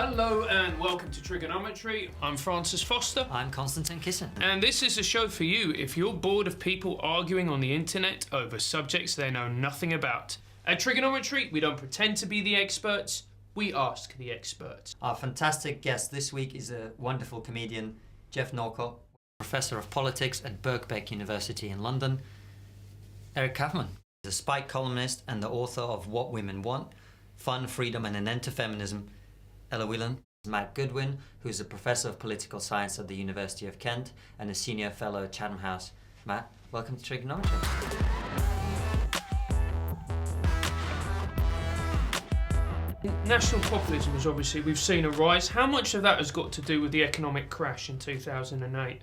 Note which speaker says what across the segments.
Speaker 1: Hello and welcome to TRIGGERnometry. I'm Francis Foster.
Speaker 2: I'm Konstantin Kisin.
Speaker 1: And this is a show for you if you're bored of people arguing on the internet over subjects they know nothing about. At TRIGGERnometry, we don't pretend to be the experts, we ask the experts.
Speaker 2: Our fantastic guest this week is a wonderful comedian, Geoff Norcott, Professor of Politics at Birkbeck University in London. Eric Kaufmann is a Spike columnist and the author of What Women Want, Fun, Freedom and an End to Feminism. Ella Whelan. Matt Goodwin, who's a Professor of Political Science at the University of Kent and a Senior Fellow at Chatham House. Matt, welcome to TRIGGERnometry.
Speaker 1: National populism is obviously, we've seen a rise. How much of that has got to do with the economic crash in 2008?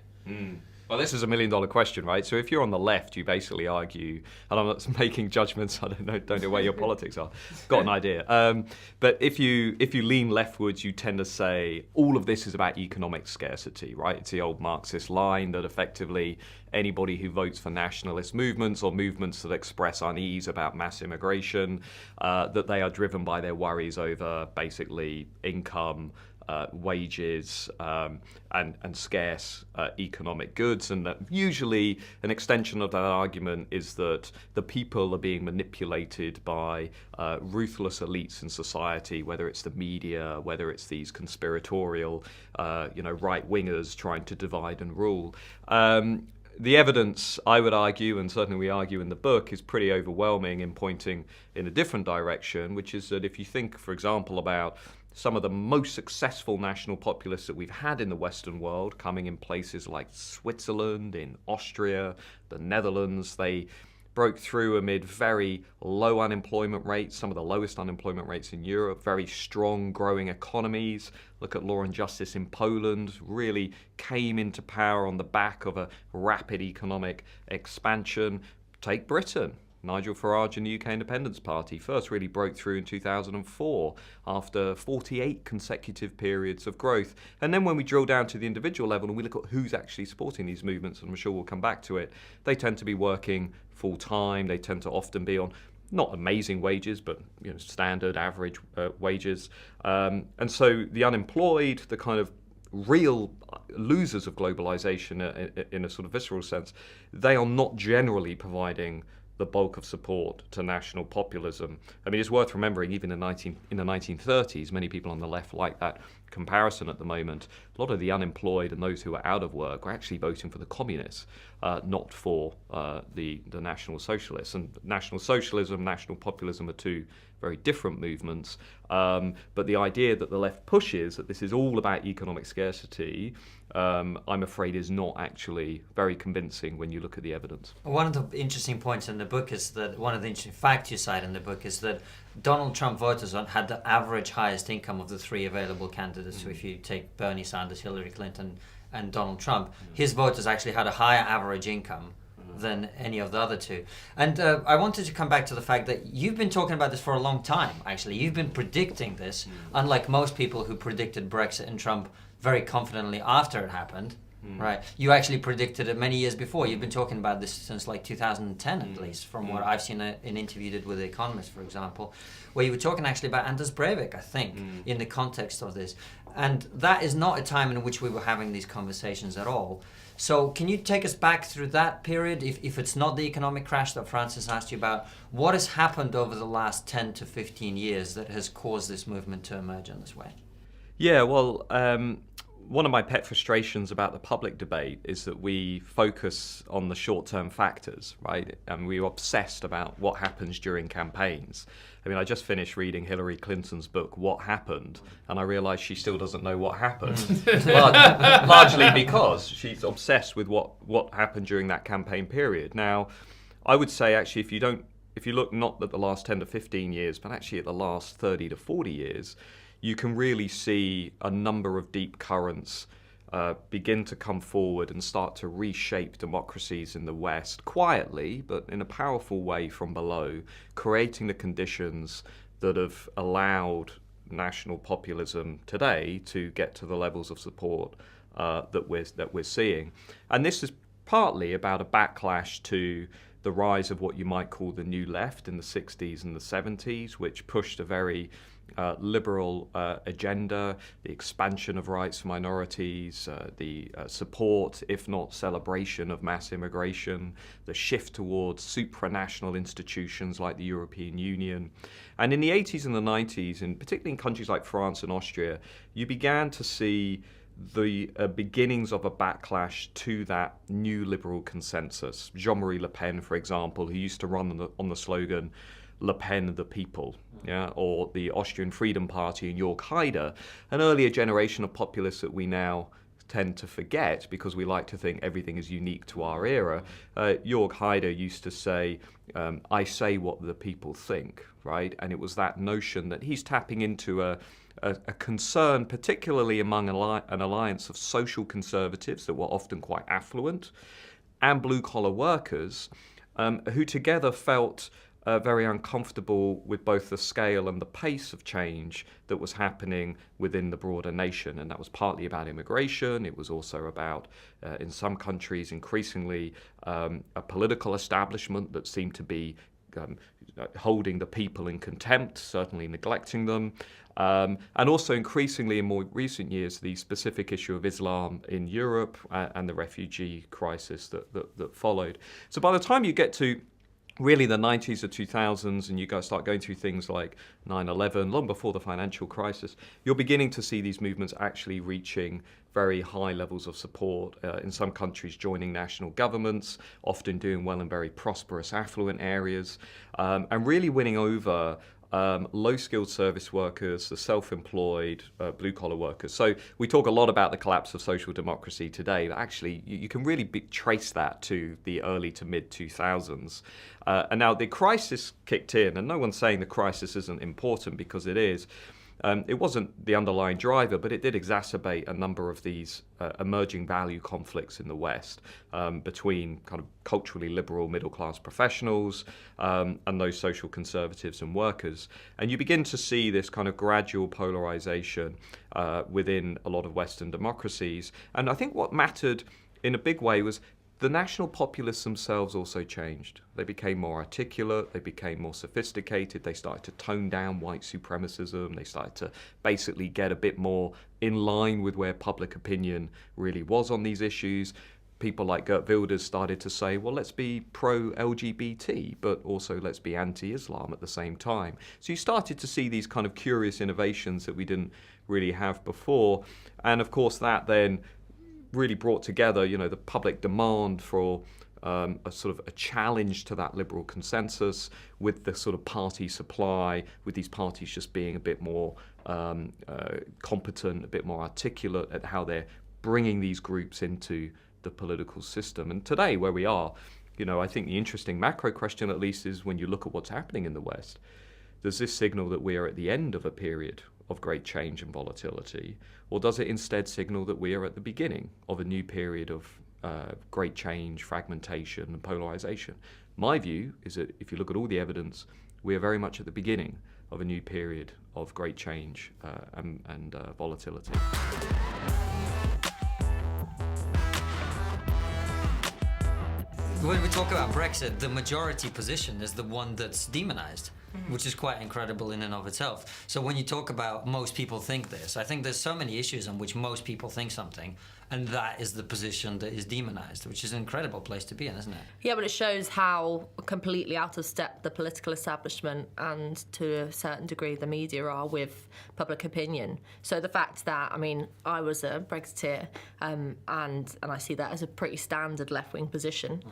Speaker 3: Well, this is $1 million question, right? So if you're on the left, you basically argue, and I'm not making judgments, I don't know where your politics are, got an idea. But if you lean leftwards, you tend to say all of this is about economic scarcity, right? It's the old Marxist line that effectively anybody who votes for nationalist movements or movements that express unease about mass immigration, that they are driven by their worries over basically income, wages and scarce economic goods, and that usually an extension of that argument is that the people are being manipulated by ruthless elites in society, whether it's the media, whether it's these conspiratorial right-wingers trying to divide and rule. The evidence, I would argue, and certainly we argue in the book, is pretty overwhelming in pointing in a different direction, which is that if you think, for example, about some of the most successful national populists that we've had in the Western world, coming in places like Switzerland, in Austria, the Netherlands, they broke through amid very low unemployment rates, some of the lowest unemployment rates in Europe, very strong growing economies. Look at Law and Justice in Poland, really came into power on the back of a rapid economic expansion. Take Britain. Nigel Farage and the UK Independence Party first really broke through in 2004 after 48 consecutive periods of growth. And then when we drill down to the individual level and we look at who's actually supporting these movements, and I'm sure we'll come back to it, they tend to be working full-time. They tend to often be on not amazing wages, but standard, average wages. And so the unemployed, the kind of real losers of globalization in a sort of visceral sense, they are not generally providing the bulk of support to national populism. I mean, it's worth remembering, even in the 1930s, many people on the left like that comparison at the moment. A lot of the unemployed and those who are out of work were actually voting for the communists, not for the National Socialists. And National Socialism, national populism are two very different movements. But the idea that the left pushes, that this is all about economic scarcity, I'm afraid is not actually very convincing when you look at the evidence.
Speaker 2: One of the interesting points in the book is that, one of the interesting facts you cite in the book is that Donald Trump voters had the average highest income of the three available candidates. So if you take Bernie Sanders, Hillary Clinton and Donald Trump, his voters actually had a higher average income than any of the other two. And I wanted to come back to the fact that you've been talking about this for a long time, actually. You've been predicting this, unlike most people who predicted Brexit and Trump very confidently after it happened, right? You actually predicted it many years before. You've been talking about this since like 2010 at least, from what I've seen an interview you did with The Economist, for example, where you were talking actually about Anders Breivik, I think, in the context of this. And that is not a time in which we were having these conversations at all. So can you take us back through that period, if it's not the economic crash that Francis asked you about? What has happened over the last 10 to 15 years that has caused this movement to emerge in this way?
Speaker 3: Yeah, well, one of my pet frustrations about the public debate is that we focus on the short-term factors, right? And we're obsessed about what happens during campaigns. I mean, I just finished reading Hillary Clinton's book, What Happened, and I realised she still doesn't know what happened. Largely because she's obsessed with what happened during that campaign period. Now, I would say actually if you look not at the last 10 to 15 years, but actually at the last 30 to 40 years, you can really see a number of deep currents begin to come forward and start to reshape democracies in the West quietly, but in a powerful way from below, creating the conditions that have allowed national populism today to get to the levels of support that we're seeing. And this is partly about a backlash to the rise of what you might call the New Left in the 60s and the 70s, which pushed a very liberal agenda, the expansion of rights for minorities, the support, if not celebration, of mass immigration, the shift towards supranational institutions like the European Union. And in the 80s and the 90s, and particularly in countries like France and Austria, you began to see the beginnings of a backlash to that new liberal consensus. Jean-Marie Le Pen, for example, who used to run on the slogan, Le Pen the people, yeah, or the Austrian Freedom Party and Jörg Haider, an earlier generation of populists that we now tend to forget because we like to think everything is unique to our era. Jörg Haider used to say, I say what the people think, right? And it was that notion that he's tapping into a concern, particularly among an alliance of social conservatives that were often quite affluent and blue-collar workers who together felt very uncomfortable with both the scale and the pace of change that was happening within the broader nation. And that was partly about immigration. It was also about, in some countries, increasingly a political establishment that seemed to be holding the people in contempt, certainly neglecting them. And also increasingly in more recent years, the specific issue of Islam in Europe and the refugee crisis that followed. So by the time you get to really the 90s or 2000s and you guys start going through things like 9/11, long before the financial crisis, you're beginning to see these movements actually reaching very high levels of support, in some countries joining national governments, often doing well in very prosperous, affluent areas, and really winning over low-skilled service workers, the self-employed, blue-collar workers. So we talk a lot about the collapse of social democracy today, but actually you can really trace that to the early to mid-2000s. And now the crisis kicked in, and no one's saying the crisis isn't important, because it is. It wasn't the underlying driver, but it did exacerbate a number of these emerging value conflicts in the West between kind of culturally liberal middle-class professionals and those social conservatives and workers. And you begin to see this kind of gradual polarization within a lot of Western democracies. And I think what mattered in a big way was the national populists themselves also changed. They became more articulate, they became more sophisticated, they started to tone down white supremacism, they started to basically get a bit more in line with where public opinion really was on these issues. People like Geert Wilders started to say, well, let's be pro-LGBT, but also let's be anti-Islam at the same time. So you started to see these kind of curious innovations that we didn't really have before. And of course that then really brought together, you know, the public demand for a sort of a challenge to that liberal consensus with the sort of party supply, with these parties just being a bit more competent, a bit more articulate at how they're bringing these groups into the political system. And today, where we are, you know, I think the interesting macro question at least is when you look at what's happening in the West, does this signal that we are at the end of a period of great change and volatility, or does it instead signal that we are at the beginning of a new period of great change, fragmentation and polarization? My view is that if you look at all the evidence, we are very much at the beginning of a new period of great change and volatility.
Speaker 2: When we talk about Brexit, the majority position is the one that's demonized, which is quite incredible in and of itself. So when you talk about most people think this, I think there's so many issues on which most people think something, and that is the position that is demonized, which is an incredible place to be in, isn't it?
Speaker 4: Yeah, but it shows how completely out of step the political establishment and, to a certain degree, the media are with public opinion. So the fact that, I mean, I was a Brexiteer, and I see that as a pretty standard left-wing position,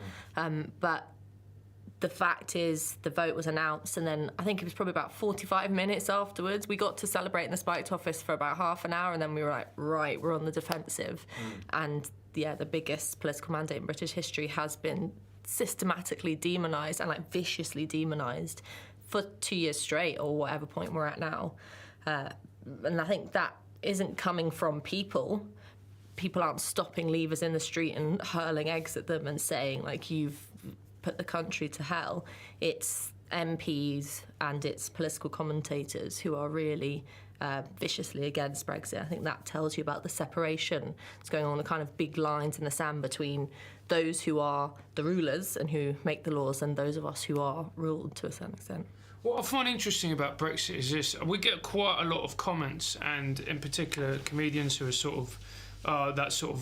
Speaker 4: but the fact is the vote was announced, and then I think it was probably about 45 minutes afterwards we got to celebrate in the Spiked office for about half an hour, and then we were like, right, we're on the defensive. And yeah, the biggest political mandate in British history has been systematically demonised and like viciously demonised for 2 years straight, or whatever point we're at now. And I think that isn't coming from people. People aren't stopping leavers in the street and hurling eggs at them and saying, like, you've put the country to hell. It's MPs and its political commentators who are really viciously against Brexit. I think that tells you about the separation that's going on, the kind of big lines in the sand between those who are the rulers and who make the laws and those of us who are ruled to a certain extent.
Speaker 1: What I find interesting about Brexit is this: we get quite a lot of comments, and in particular comedians who are sort of that sort of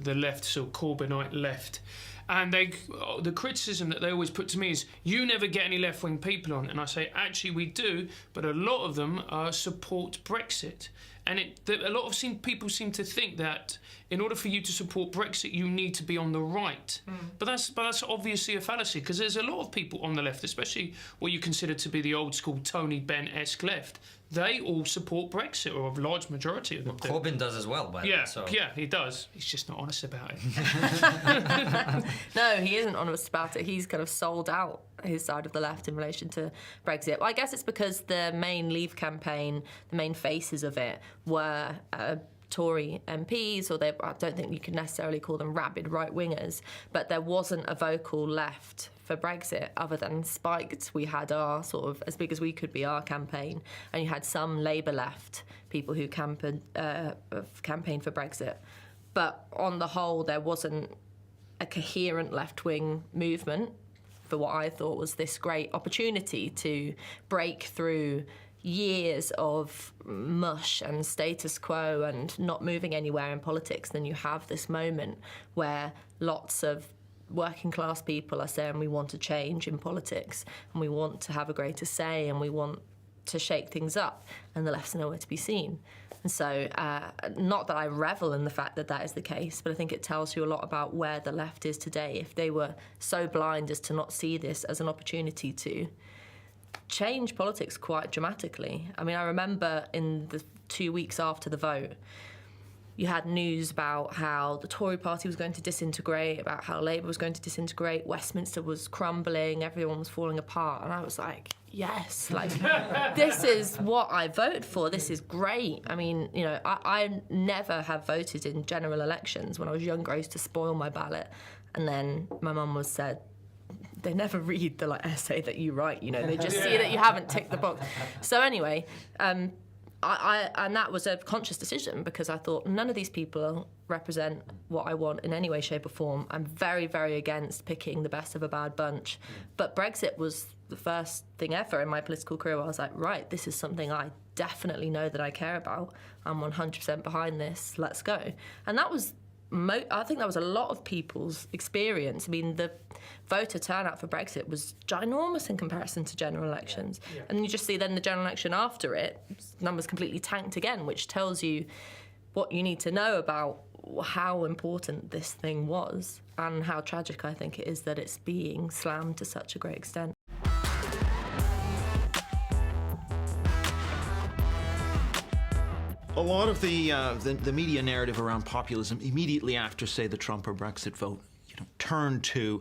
Speaker 1: the left, sort of Corbynite left. And the criticism that they always put to me is, you never get any left-wing people on. And I say, actually, we do, but a lot of them support Brexit. And a lot of people seem to think that in order for you to support Brexit, you need to be on the right. But that's obviously a fallacy, because there's a lot of people on the left, especially what you consider to be the old-school Tony Benn-esque left. They all support Brexit, or a large majority of them do.
Speaker 2: Corbyn does as well, by the way.
Speaker 1: Yeah, he does. He's just not honest about it.
Speaker 4: No, he isn't honest about it. He's kind of sold out his side of the left in relation to Brexit. Well, I guess it's because the main Leave campaign, the main faces of it, were Tory MPs, or I don't think you can necessarily call them rabid right-wingers, but there wasn't a vocal left for Brexit other than Spiked. We had our sort of, as big as we could be, our campaign, and you had some Labour left people who campaigned for Brexit. But on the whole, there wasn't a coherent left-wing movement for what I thought was this great opportunity to break through years of mush and status quo and not moving anywhere in politics. Then you have this moment where lots of working class people are saying we want to change in politics and we want to have a greater say and we want to shake things up, and the left's nowhere to be seen. And so, not that I revel in the fact that that is the case, but I think it tells you a lot about where the left is today. If they were so blind as to not see this as an opportunity to change politics quite dramatically. I mean, I remember in the 2 weeks after the vote, you had news about how the Tory party was going to disintegrate, about how Labour was going to disintegrate, Westminster was crumbling, everyone was falling apart. And I was like, yes, like, this is what I voted for. This is great. I mean, you know, I never have voted in general elections. When I was younger, I used to spoil my ballot. And then my mum said, they never read the essay that you write, you know, they just see that you haven't ticked the box. So anyway, and that was a conscious decision, because I thought none of these people represent what I want in any way, shape or form. I'm very, very against picking the best of a bad bunch. But Brexit was the first thing ever in my political career where I was like, right, this is something I definitely know that I care about. I'm 100% behind this. Let's go. And that was I think that was a lot of people's experience. I mean, the voter turnout for Brexit was ginormous in comparison to general elections. Yeah. And you just see then the general election after it, numbers completely tanked again, which tells you what you need to know about how important this thing was and how tragic I think it is that it's being slammed to such a great extent.
Speaker 5: A lot of the media narrative around populism immediately after, say, the Trump or Brexit vote, turned to,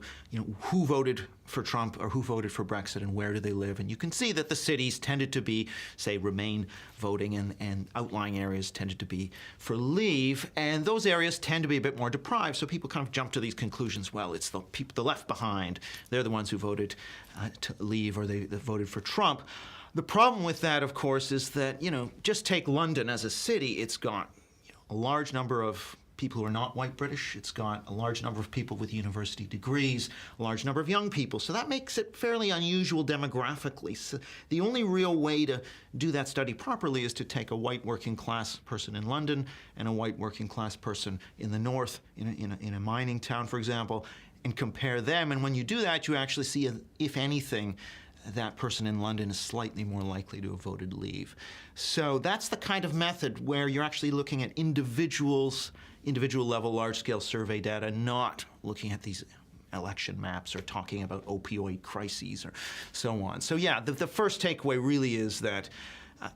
Speaker 5: who voted for Trump or who voted for Brexit and where do they live. And you can see that the cities tended to be, say, Remain voting, and outlying areas tended to be for Leave. And those areas tend to be a bit more deprived, so people kind of jump to these conclusions. Well, it's the people, the left behind. They're the ones who voted to Leave, or they voted for Trump. The problem with that, of course, is that, just take London as a city. It's got a large number of people who are not white British. It's got a large number of people with university degrees, a large number of young people. So that makes it fairly unusual demographically. So the only real way to do that study properly is to take a white working class person in London and a white working class person in the north, in a mining town, for example, and compare them. And when you do that, you actually see, if anything, that person in London is slightly more likely to have voted Leave. So that's the kind of method where you're actually looking at individual level, large-scale survey data, not looking at these election maps or talking about opioid crises or so on. So yeah, the first takeaway really is that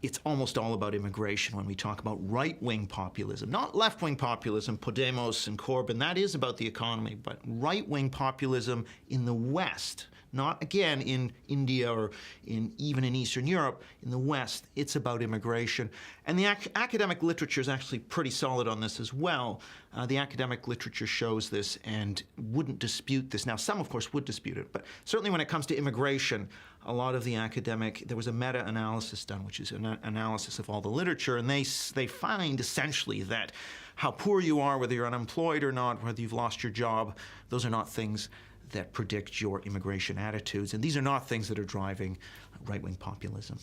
Speaker 5: it's almost all about immigration when we talk about right-wing populism. Not left-wing populism, Podemos and Corbyn, that is about the economy, but right-wing populism in the West, Not, again, in India or even in Eastern Europe. In the West, it's about immigration. And the academic literature is actually pretty solid on this as well. The academic literature shows this and wouldn't dispute this. Now, some, of course, would dispute it, but certainly when it comes to immigration, a lot of the academic, there was a meta-analysis done, which is an analysis of all the literature, and they find essentially that how poor you are, whether you're unemployed or not, whether you've lost your job, those are not things that predict your immigration attitudes, and these are not things that are driving right-wing populism.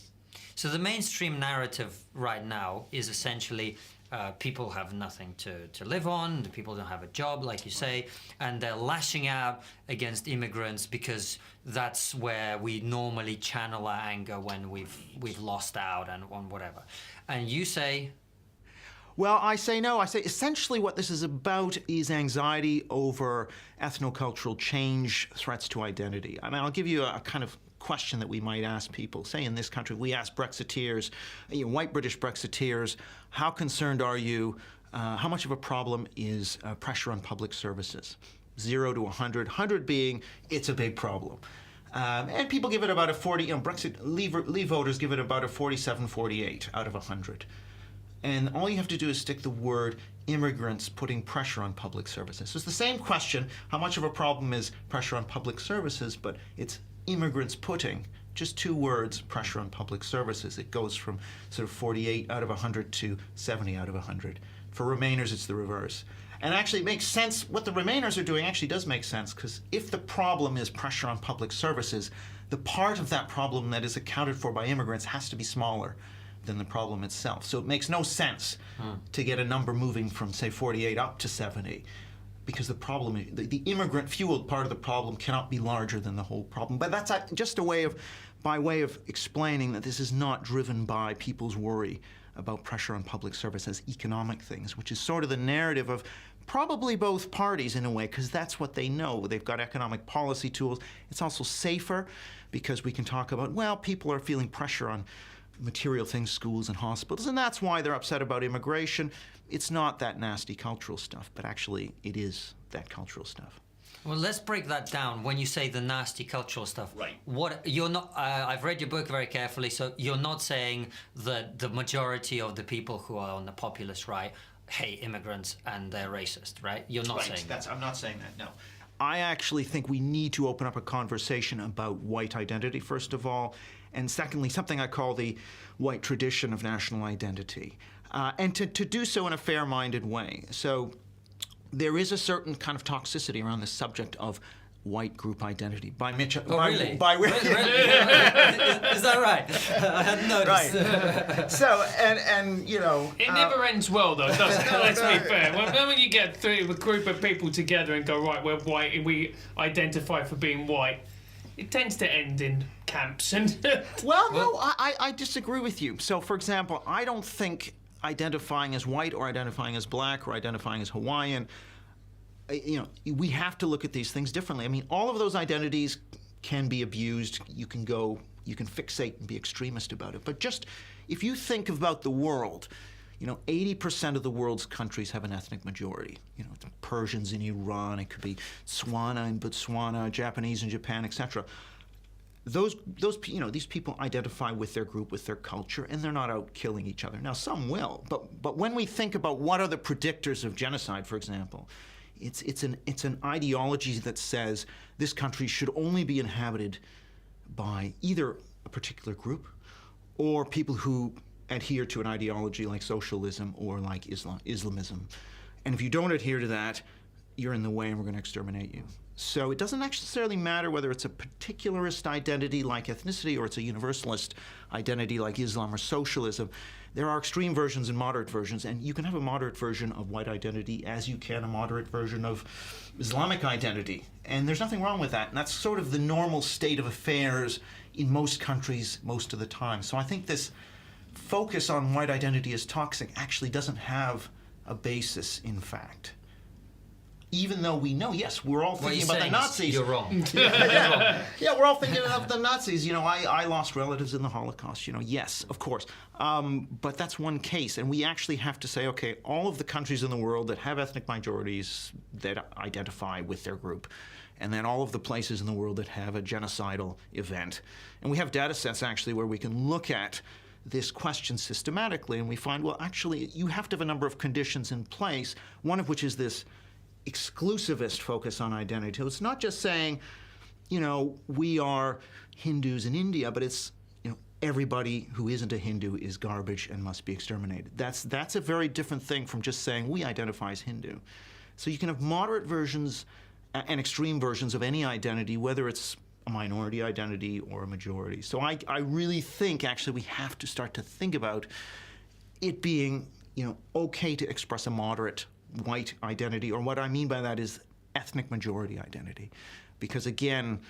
Speaker 2: So the mainstream narrative right now is essentially people have nothing to live on, the people don't have a job, like you say, and they're lashing out against immigrants because that's where we normally channel our anger when we've lost out and on whatever. And you say...
Speaker 5: Well, I say no. I say essentially what this is about is anxiety over ethnocultural change, threats to identity. I mean, I'll give you a kind of question that we might ask people. Say in this country, we ask Brexiteers, white British Brexiteers, how concerned are you? How much of a problem is pressure on public services? 0 to 100, 100 being it's a big problem. And people give it about a 40, Brexit leave voters give it about a 47, 48 out of 100. And all you have to do is stick the word immigrants putting pressure on public services. So it's the same question, how much of a problem is pressure on public services, but it's immigrants putting, just 2 words, pressure on public services. It goes from sort of 48 out of 100 to 70 out of 100. For Remainers, it's the reverse. And actually it makes sense, what the Remainers are doing actually does make sense, because if the problem is pressure on public services, the part of that problem that is accounted for by immigrants has to be smaller than the problem itself. So it makes no sense to get a number moving from, say, 48 up to 70, because the problem, the immigrant-fueled part of the problem cannot be larger than the whole problem. But that's just by way of explaining that this is not driven by people's worry about pressure on public service as economic things, which is sort of the narrative of probably both parties in a way, because that's what they know. They've got economic policy tools. It's also safer because we can talk about, well, people are feeling pressure on material things, schools and hospitals, and that's why they're upset about immigration. It's not that nasty cultural stuff, but actually it is that cultural stuff.
Speaker 2: Well, let's break that down. When you say the nasty cultural stuff,
Speaker 5: right?
Speaker 2: What you're not? I've read your book very carefully, so you're not saying that the majority of the people who are on the populist right hate immigrants and they're racist, right? You're not saying that.
Speaker 5: I'm not saying that. No. I actually think we need to open up a conversation about white identity, first of all, and secondly, something I call the white tradition of national identity, and to do so in a fair-minded way. So there is a certain kind of toxicity around the subject of white group identity.
Speaker 2: Really?
Speaker 5: Really?
Speaker 2: Is that right? I hadn't noticed.
Speaker 5: Right. So, and you know...
Speaker 1: It never ends well, though, does it? Let's be fair. When you get a group of people together and go, right, we're white, and we identify for being white, it tends to end in camps. And
Speaker 5: well, no, I disagree with you. So, for example, I don't think identifying as white or identifying as black or identifying as Hawaiian, we have to look at these things differently. I mean, all of those identities can be abused. You can fixate and be extremist about it. But just if you think about the world, 80% of the world's countries have an ethnic majority. It's Persians in Iran, it could be Tswana in Botswana, Japanese in Japan, etc. These people identify with their group, with their culture, and they're not out killing each other. Now, some will, but when we think about what are the predictors of genocide, for example, it's an ideology that says this country should only be inhabited by either a particular group or people who adhere to an ideology like socialism or like Islamism. And if you don't adhere to that, you're in the way and we're going to exterminate you. So it doesn't necessarily matter whether it's a particularist identity like ethnicity or it's a universalist identity like Islam or socialism. There are extreme versions and moderate versions, and you can have a moderate version of white identity as you can a moderate version of Islamic identity. And there's nothing wrong with that. And that's sort of the normal state of affairs in most countries most of the time. So I think this focus on white identity as toxic actually doesn't have a basis in fact. Even though we know, yes, we're all thinking about the Nazis.
Speaker 2: You're wrong.
Speaker 5: Yeah, we're all thinking about the Nazis. I lost relatives in the Holocaust. Yes, of course. But that's one case, and we actually have to say, okay, all of the countries in the world that have ethnic minorities that identify with their group and then all of the places in the world that have a genocidal event. And we have data sets actually where we can look at this question systematically, and we find, well, actually, you have to have a number of conditions in place, one of which is this exclusivist focus on identity. So it's not just saying, we are Hindus in India, but it's, everybody who isn't a Hindu is garbage and must be exterminated. That's a very different thing from just saying we identify as Hindu. So you can have moderate versions and extreme versions of any identity, whether it's a minority identity or a majority. So I really think, actually, we have to start to think about it being, okay to express a moderate white identity, or what I mean by that is ethnic majority identity. Because again,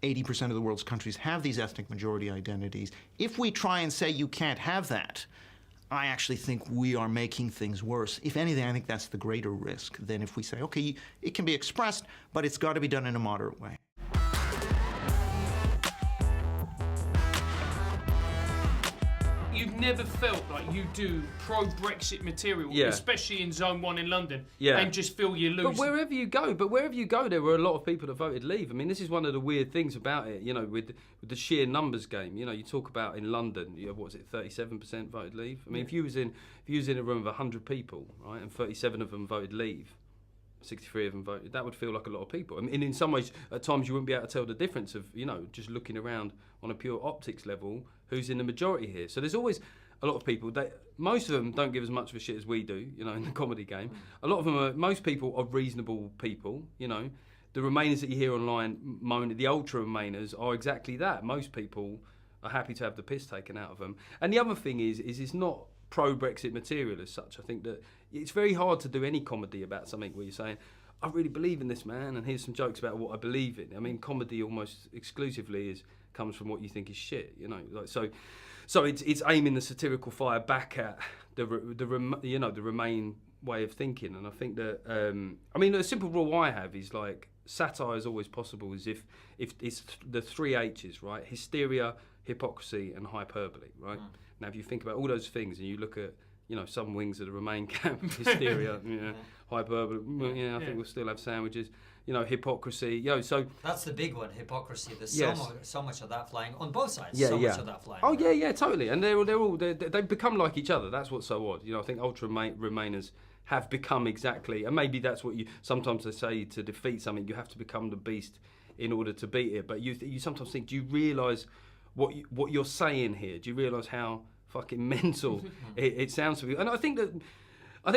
Speaker 5: 80% of the world's countries have these ethnic majority identities. If we try and say you can't have that, I actually think we are making things worse. If anything, I think that's the greater risk than if we say, okay, it can be expressed, but it's got to be done in a moderate way.
Speaker 1: You've never felt like you do pro-Brexit material, especially in Zone 1 in London, and just feel you're losing.
Speaker 6: But wherever you go, there were a lot of people that voted Leave. I mean, this is one of the weird things about it, with the sheer numbers game. You talk about in London, what was it, 37% voted Leave? I mean, if you was in a room of 100 people, right, and 37 of them voted Leave, 63 of them voted, that would feel like a lot of people. I mean, in some ways, at times you wouldn't be able to tell the difference of, just looking around on a pure optics level, who's in the majority here. So there's always a lot of people, most of them don't give as much of a shit as we do, in the comedy game. A lot of them most people are reasonable people, The Remainers that you hear online moan, the ultra Remainers are exactly that. Most people are happy to have the piss taken out of them. And the other thing is it's not pro-Brexit material as such. I think that it's very hard to do any comedy about something where you're saying, I really believe in this, man, and here's some jokes about what I believe in. I mean, comedy almost exclusively comes from what you think is shit, So it's aiming the satirical fire back at the Remain way of thinking. And I think that a simple rule I have is like satire is always possible is if it's the three H's, right? Hysteria, hypocrisy, and hyperbole, right? Now, if you think about all those things and you look at, some wings of the Remain camp, hysteria, hyperbole, I think we'll still have sandwiches, hypocrisy, so...
Speaker 2: That's the big one, hypocrisy. There's so much of that flying on both sides, much of that flying.
Speaker 6: Oh, yeah, totally. And they've become like each other. That's what's so odd. I think ultra Remainers have become exactly, and maybe that's what sometimes they say, to defeat something, you have to become the beast in order to beat it. But you sometimes think, do you realise what you're saying here? Do you realise how fucking mental it sounds to me? And I think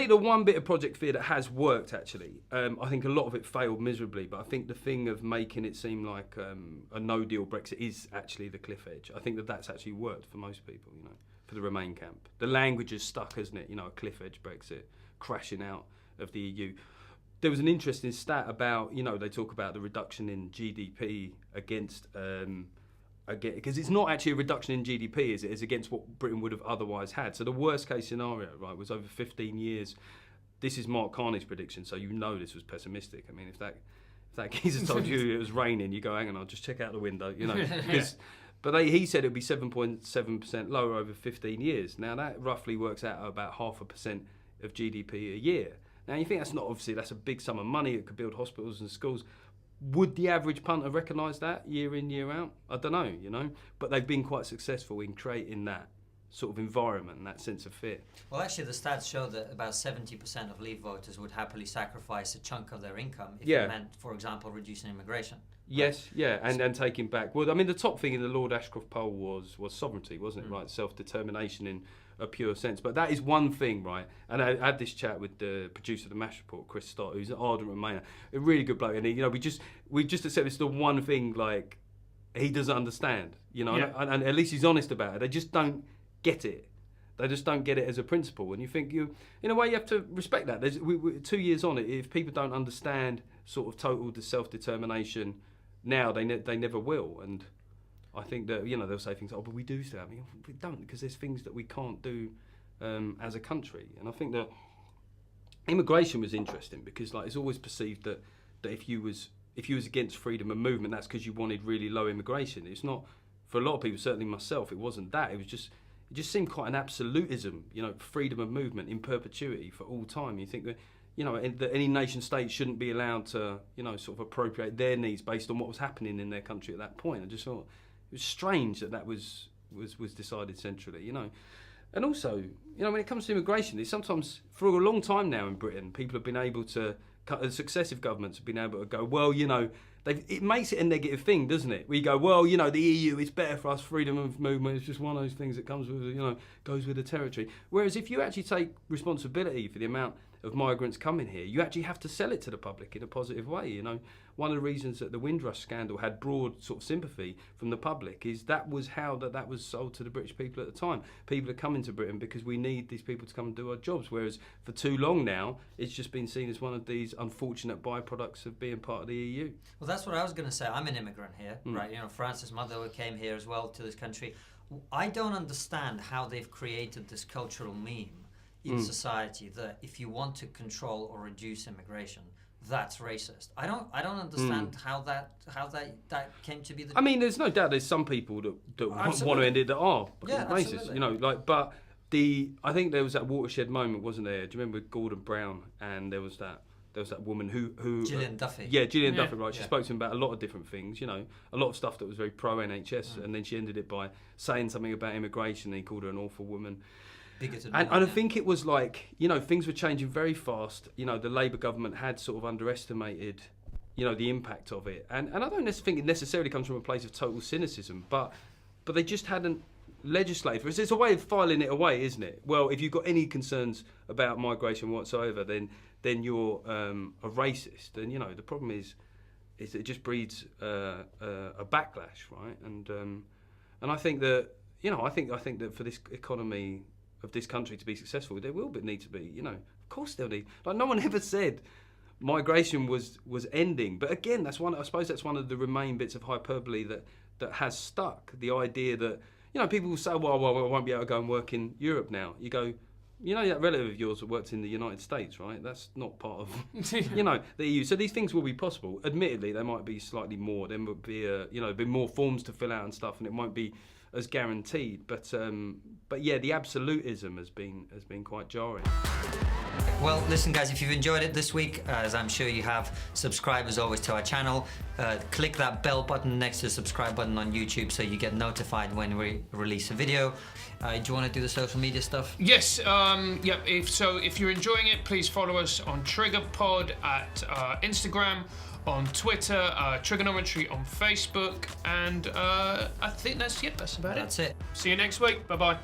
Speaker 6: the one bit of Project Fear that has worked, actually, I think a lot of it failed miserably, but I think the thing of making it seem like a no-deal Brexit is actually the cliff edge. I think that's actually worked for most people, for the Remain camp. The language is stuck, isn't it? A cliff edge Brexit, crashing out of the EU. There was an interesting stat about, they talk about the reduction in GDP against... because it's not actually a reduction in GDP, is it? It's against what Britain would have otherwise had. So the worst case scenario, right, was over 15 years. This is Mark Carney's prediction, so this was pessimistic. I mean, if that geezer told you it was raining, you go, hang on, I'll just check out the window, But he said it would be 7.7% lower over 15 years. Now that roughly works out at about 0.5% of GDP a year. Now you think that's a big sum of money. It could build hospitals and schools. Would the average punter recognise that year in, year out? I don't know, But they've been quite successful in creating that sort of environment and that sense of fear.
Speaker 2: Well, actually, the stats show that about 70% of Leave voters would happily sacrifice a chunk of their income if it meant, for example, reducing immigration.
Speaker 6: Yes, and taking back. Well, I mean, the top thing in the Lord Ashcroft poll was sovereignty, wasn't it? Right, self-determination in a pure sense. But that is one thing, right? And I had this chat with the producer of the MASH report, Chris Stott, who's an ardent Remainer, a really good bloke. And we just accept it's the one thing like he doesn't understand, and at least he's honest about it. They just don't get it. They just don't get it as a principle. And you think in a way, you have to respect that. We're 2 years on it. If people don't understand sort of total self-determination now, they never will. And I think that, they'll say things, but we do still have. We don't, because there's things that we can't do as a country. And I think that immigration was interesting because it's always perceived that if you was against freedom of movement, that's because you wanted really low immigration. It's not, for a lot of people, certainly myself, it wasn't that. It just seemed quite an absolutism, freedom of movement in perpetuity for all time. You think that that any nation state shouldn't be allowed to, sort of appropriate their needs based on what was happening in their country at that point. I just thought it was strange that was decided centrally, And also, when it comes to immigration, it's sometimes, for a long time now in Britain, people have been able to, successive governments have been able to go, well, it makes it a negative thing, doesn't it? We go, well, the EU is better for us, freedom of movement, it's just one of those things that comes with, goes with the territory. Whereas if you actually take responsibility for the amount of migrants coming here, you actually have to sell it to the public in a positive way. One of the reasons that the Windrush scandal had broad sort of sympathy from the public is that was how that was sold to the British people at the time. People are coming to Britain because we need these people to come and do our jobs, whereas for too long now it's just been seen as one of these unfortunate byproducts of being part of the EU.
Speaker 2: Well, that's what I was going to say. I'm an immigrant here, right? Francis' mother came here as well to this country. I don't understand how they've created this cultural meme in society that if you want to control or reduce immigration, that's racist. I don't understand how that came to be.
Speaker 6: I mean, there's no doubt there's some people that want to end it that are racist. Absolutely. I think there was that watershed moment, wasn't there? Do you remember Gordon Brown? And there was that woman who
Speaker 2: Gillian Duffy.
Speaker 6: Yeah, Gillian Duffy, right? She spoke to him about a lot of different things, a lot of stuff that was very pro NHS, and then she ended it by saying something about immigration. And he called her an awful woman. And I think it was like, things were changing very fast. The Labour government had sort of underestimated, the impact of it. And I don't think it necessarily comes from a place of total cynicism, but they just hadn't legislated. It's a way of filing it away, isn't it? Well, if you've got any concerns about migration whatsoever, then you're a racist. And, the problem is it just breeds a backlash, right? And I think that, I think that for this economy of this country to be successful, there will need to be, of course there'll need, like no one ever said migration was ending, but again, I suppose that's one of the remain bits of hyperbole that has stuck, the idea that, people will say, well, I won't be able to go and work in Europe now. You go, that relative of yours that worked in the United States, right? That's not part of, the EU. So these things will be possible. Admittedly, they might be slightly more. There would be, be more forms to fill out and stuff, and it won't be as guaranteed. But yeah, the absolutism has been quite jarring.
Speaker 2: Well, listen, guys, if you've enjoyed it this week, as I'm sure you have, subscribe as always to our channel. Click that bell button next to the subscribe button on YouTube so you get notified when we release a video. Do you want to do the social media stuff?
Speaker 1: Yes. If you're enjoying it, please follow us on TriggerPod at Instagram, on Twitter, TRIGGERnometry on Facebook, and I think that's about it.
Speaker 2: That's it.
Speaker 1: See you next week. Bye-bye.